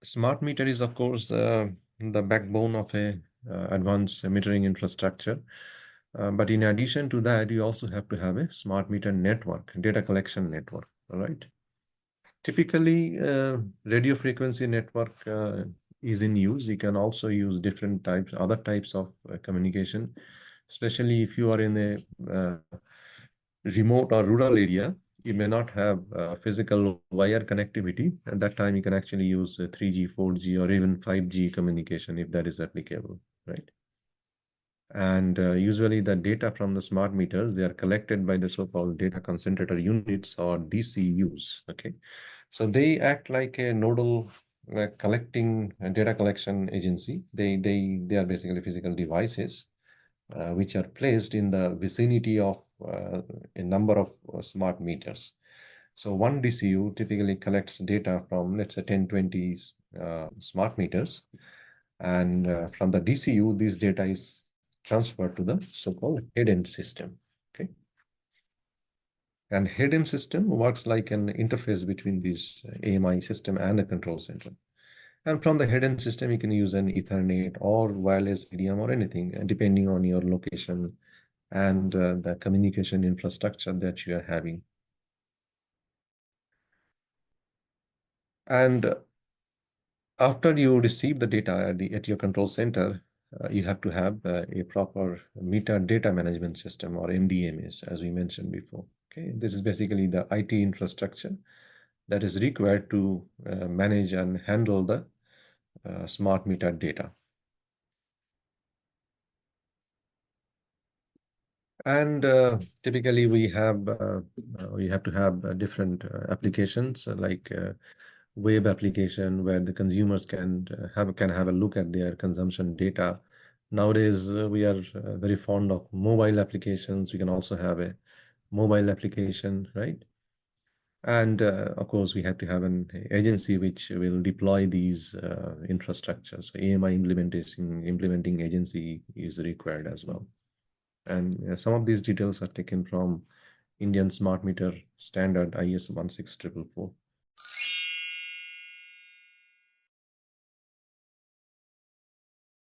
Smart meter is, of course, the backbone of a advanced metering infrastructure. But in addition to that, you also have to have a smart meter network, data collection network, all right? Typically, radio frequency network is in use. You can also use different types, other types of communication, especially if you are in a remote or rural area. You may not have physical wire connectivity. At that time, you can actually use 3G, 4G, or even 5G communication if that is applicable, right? And usually the data from the smart meters, they are collected by the so-called data concentrator units or DCUs, okay? So they act like a nodal collecting data collection agency. They are basically physical devices which are placed in the vicinity of a number of smart meters. So one DCU typically collects data from, let's say, 10, 20 smart meters. And from the DCU, this data is transferred to the so-called head-end system, okay? And head-end system works like an interface between this AMI system and the control center. And from the head-end system, you can use an Ethernet or wireless medium or anything, depending on your location and the communication infrastructure that you are having. And after you receive the data at your control center, you have to have a proper meter data management system, or MDMS, as we mentioned before. Okay, this is basically the IT infrastructure that is required to manage and handle the smart meter data. And typically we have to have different applications like web application where the consumers can have a look at their consumption data. Nowadays we are very fond of mobile applications. We can also have a mobile application, right? And of course we have to have an agency which will deploy these infrastructures. So AMI implementing agency is required as well. And some of these details are taken from Indian Smart Meter Standard IS 16444.